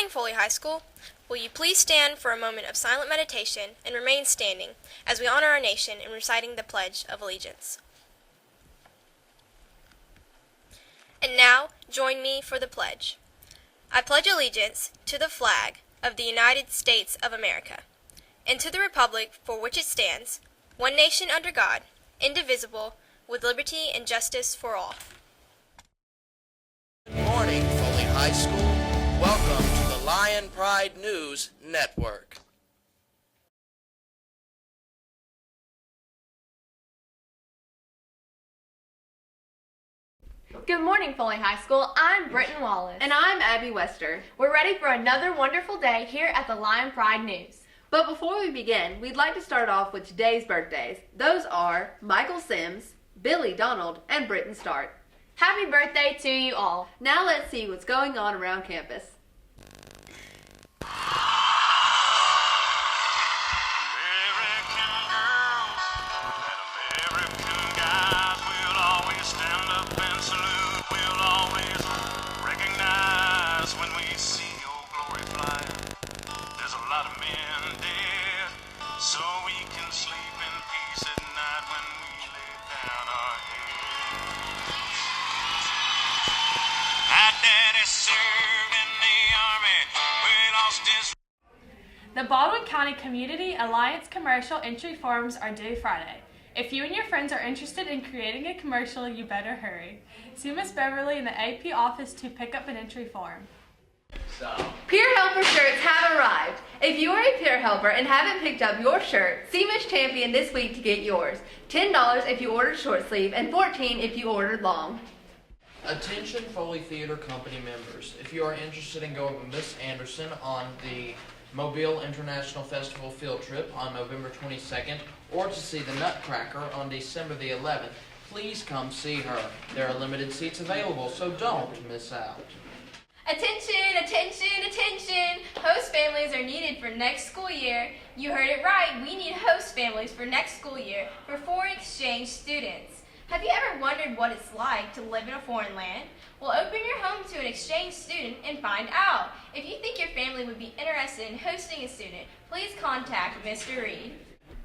morning, Foley High School. Will you please stand for a moment of silent meditation and remain standing as we honor our nation in reciting the Pledge of Allegiance. And now, join me for the pledge. I pledge allegiance to the flag of the United States of America, and to the republic for which it stands, one nation under God, indivisible, with liberty and justice for all. Good morning, Foley High School. Welcome to the Lion Pride News Network. Good morning, Foley High School. I'm Britton Wallace. And I'm Abby Wester. We're ready for another wonderful day here at the Lion Pride News. But before we begin, we'd like to start off with today's birthdays. Those are Michael Sims, Billy Donald, and Britton Stark. Happy birthday to you all. Now let's see what's going on around campus. The Baldwin County Community Alliance commercial entry forms are due Friday. If you and your friends are interested in creating a commercial, you better hurry. See Miss Beverly in the AP office to pick up an entry form. Peer Helper shirts have arrived. If you are a peer helper and haven't picked up your shirt, see Miss Champion this week to get yours. $10 if you ordered short sleeve and $14 if you ordered long. Attention Foley Theater Company members. If you are interested in going with Miss Anderson on the Mobile International Festival field trip on November 22nd, or to see the Nutcracker on December the 11th, please come see her. There are limited seats available, so don't miss out. Attention, attention, attention! Host families are needed for next school year. You heard it right, we need host families for next school year for foreign exchange students. Have you ever wondered what it's like to live in a foreign land? Well, open your home to an exchange student and find out. If you think your family would be interested in hosting a student, please contact Mr. Reed.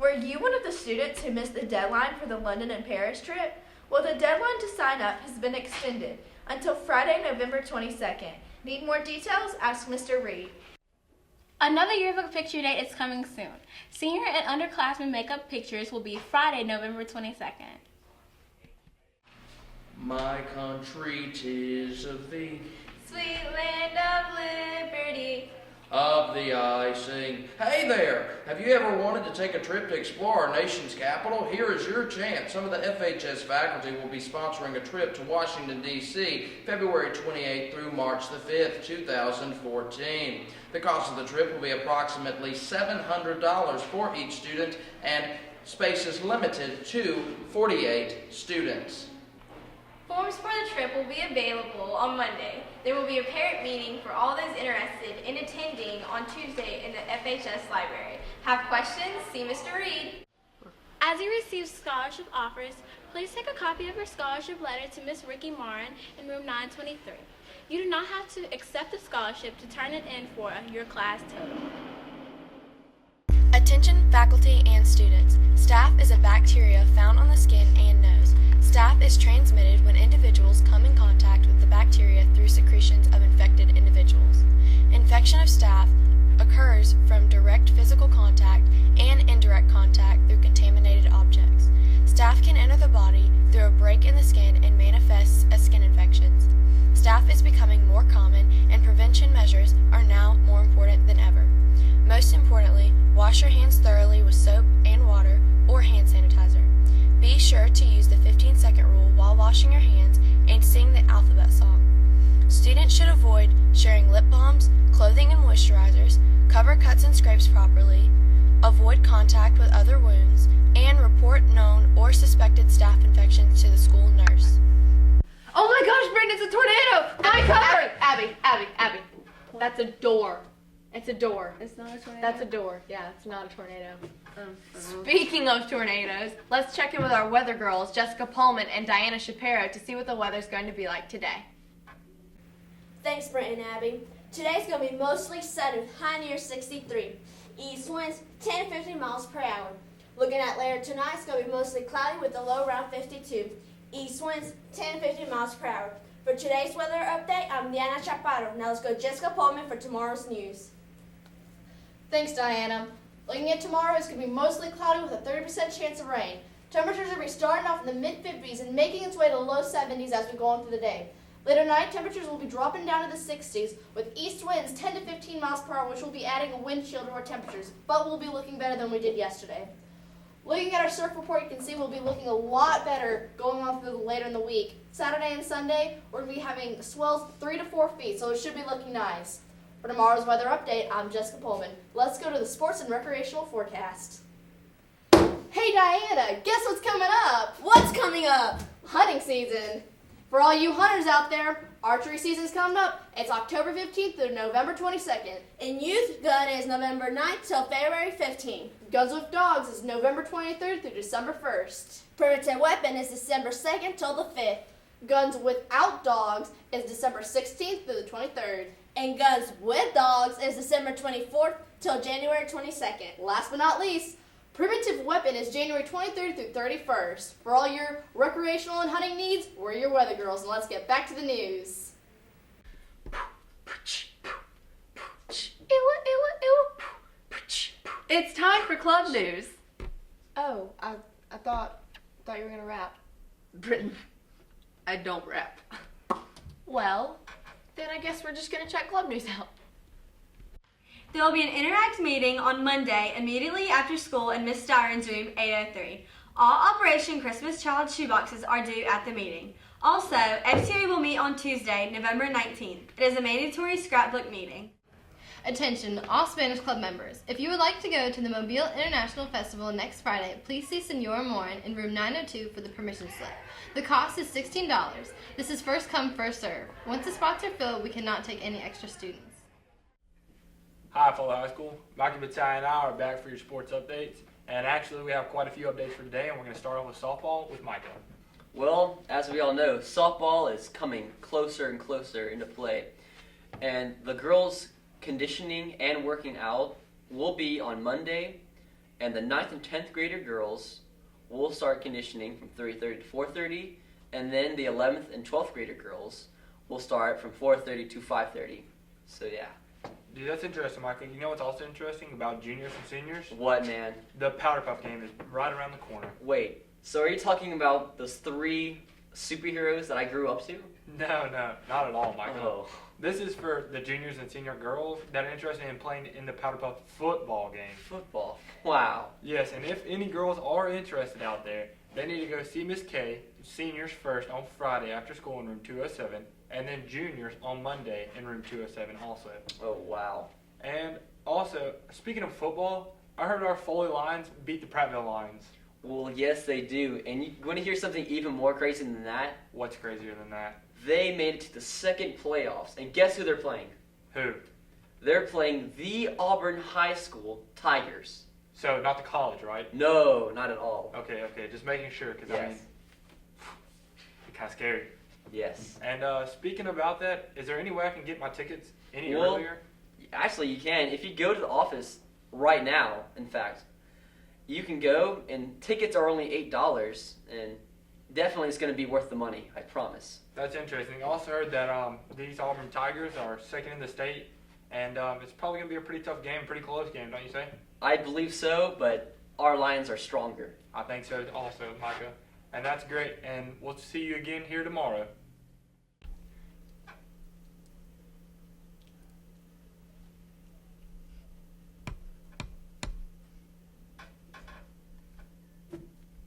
Were you one of the students who missed the deadline for the London and Paris trip? Well, the deadline to sign up has been extended until Friday, November 22nd. Need more details? Ask Mr. Reed. Another yearbook picture date is coming soon. Senior and underclassmen makeup pictures will be Friday, November 22nd. My country 'tis of thee, Sweet land of liberty. of the I sing. Hey there! Have you ever wanted to take a trip to explore our nation's capital? Here is your chance. Some of the FHS faculty will be sponsoring a trip to Washington, D.C., February 28th through March the 5th, 2014. The cost of the trip will be approximately $700 for each student, and space is limited to 48 students. Forms for the trip will be available on Monday. There will be a parent meeting for all those interested in attending on Tuesday in the FHS library. Have questions? See Mr. Reed. As you receive scholarship offers, please take a copy of your scholarship letter to Miss Ricky Marin in room 923. You do not have to accept the scholarship to turn it in for your class total. Attention faculty and students. Staph is a bacteria found on the skin and nose. Staph is transmitted when individuals come in contact with the bacteria through secretions of infected individuals. Infection of staph occurs from direct physical contact and indirect contact through contaminated objects. Staph can enter the body through a break in the skin and manifests as skin infections. Staph is becoming more common, and prevention measures are now more important than ever. Most importantly, wash your hands thoroughly with soap and water or hand sanitizer. Be sure to use the 15-second rule while washing your hands and sing the alphabet song. Students should avoid sharing lip balms, clothing and moisturizers, cover cuts and scrapes properly, avoid contact with other wounds, and report known or suspected staph infections to the school nurse. Oh my gosh, Brendan, it's a tornado! My cover! Abby. That's a door. It's a door. It's not a tornado? That's a door. Yeah, it's not a tornado. Speaking of tornadoes, let's check in with our weather girls, Jessica Pullman and Diana Shapiro, to see what the weather's going to be like today. Thanks, Brent and Abby. Today's going to be mostly sunny with high near 63. East winds 10 to 15 miles per hour. Looking at later tonight, it's going to be mostly cloudy with a low around 52. East winds 10 to 15 miles per hour. For today's weather update, I'm Diana Chaparro. Now let's go to Jessica Pullman for tomorrow's news. Thanks, Diana. Looking at tomorrow, it's going to be mostly cloudy with a 30% chance of rain. Temperatures will be starting off in the mid-50s and making its way to low 70s as we go on through the day. Later tonight, temperatures will be dropping down to the 60s with east winds 10 to 15 miles per hour, which will be adding a wind chill to our temperatures, but we'll be looking better than we did yesterday. Looking at our surf report, you can see we'll be looking a lot better going on through later in the week. Saturday and Sunday, we're going to be having swells 3 to 4 feet, so it should be looking nice. For tomorrow's weather update, I'm Jessica Pullman. Let's go to the sports and recreational forecast. Hey Diana, guess what's coming up? What's coming up? Hunting season. For all you hunters out there, archery season's coming up. It's October 15th through November 22nd. And youth gun is November 9th till February 15th. Guns with Dogs is November 23rd through December 1st. Primitive weapon is December 2nd till the 5th. Guns Without Dogs is December 16th through the 23rd. And Guns with Dogs is December 24th till January 22nd. Last but not least, Primitive Weapon is January 23rd through 31st. For all your recreational and hunting needs, we're your weather girls, and let's get back to the news. It's time for club news. Oh, I thought you were gonna rap. Britain, I don't rap. Well, then I guess we're just gonna check club news out. There will be an Interact meeting on Monday immediately after school in Miss Styron's room 803. All Operation Christmas Child shoeboxes are due at the meeting. Also, FTA will meet on Tuesday, November 19th. It is a mandatory scrapbook meeting. Attention, all Spanish Club members. If you would like to go to the Mobile International Festival next Friday, please see Senora Morin in room 902 for the permission slip. The cost is $16. This is first come, first serve. Once the spots are filled, we cannot take any extra students. Hi, Foley High School. Mikey Battaglia and I are back for your sports updates. And actually, we have quite a few updates for today, and we're going to start off with softball with Micah. Well, as we all know, softball is coming closer and closer into play. And the girls' conditioning and working out will be on Monday, and the 9th and 10th grader girls will start conditioning from 3:30 to 4:30, and then the 11th and 12th grader girls will start from 4:30 to 5:30. So yeah. Dude, that's interesting, Michael. You know what's also interesting about juniors and seniors? What, man? The Powder Puff game is right around the corner. Wait, so are you talking about those 3 superheroes that I grew up to? No, not at all, Michael. Oh. This is for the juniors and senior girls that are interested in playing in the Powder Puff football game. Football? Wow. Yes, and if any girls are interested out there, they need to go see Miss K, seniors first on Friday after school in room 207, and then juniors on Monday in room 207 also. Oh, wow. And also, speaking of football, I heard our Foley Lions beat the Prattville Lions. Well, yes, they do. And you want to hear something even more crazy than that? What's crazier than that? They made it to the second playoffs. And guess who they're playing? Who? They're playing the Auburn High School Tigers. So, not the college, right? No, not at all. Okay, just making sure, because yes. I mean, it's kind of scary. Yes. And speaking about that, is there any way I can get my tickets any earlier? Actually, you can. If you go to the office right now, in fact, you can go, and tickets are only $8, and definitely it's going to be worth the money, I promise. That's interesting. I also heard that these Auburn Tigers are second in the state, and it's probably going to be a pretty tough game, pretty close game, don't you say? I believe so, but our Lions are stronger. I think so also, Micah. And that's great, and we'll see you again here tomorrow.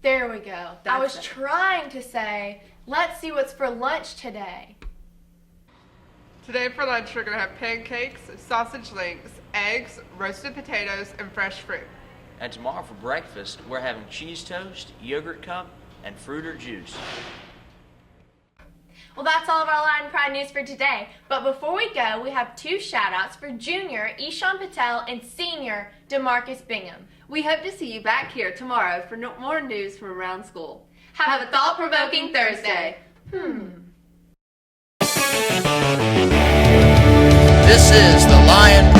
There we go. I was trying to say, let's see what's for lunch today. Today for lunch we're going to have pancakes, sausage links, eggs, roasted potatoes, and fresh fruit. And tomorrow for breakfast we're having cheese toast, yogurt cup, and fruit or juice. Well, that's all of our Lion Pride news for today. But before we go, we have 2 shout-outs for junior Ishan Patel and senior DeMarcus Bingham. We hope to see you back here tomorrow for more news from around school. Have a thought-provoking Thursday. This is the Lion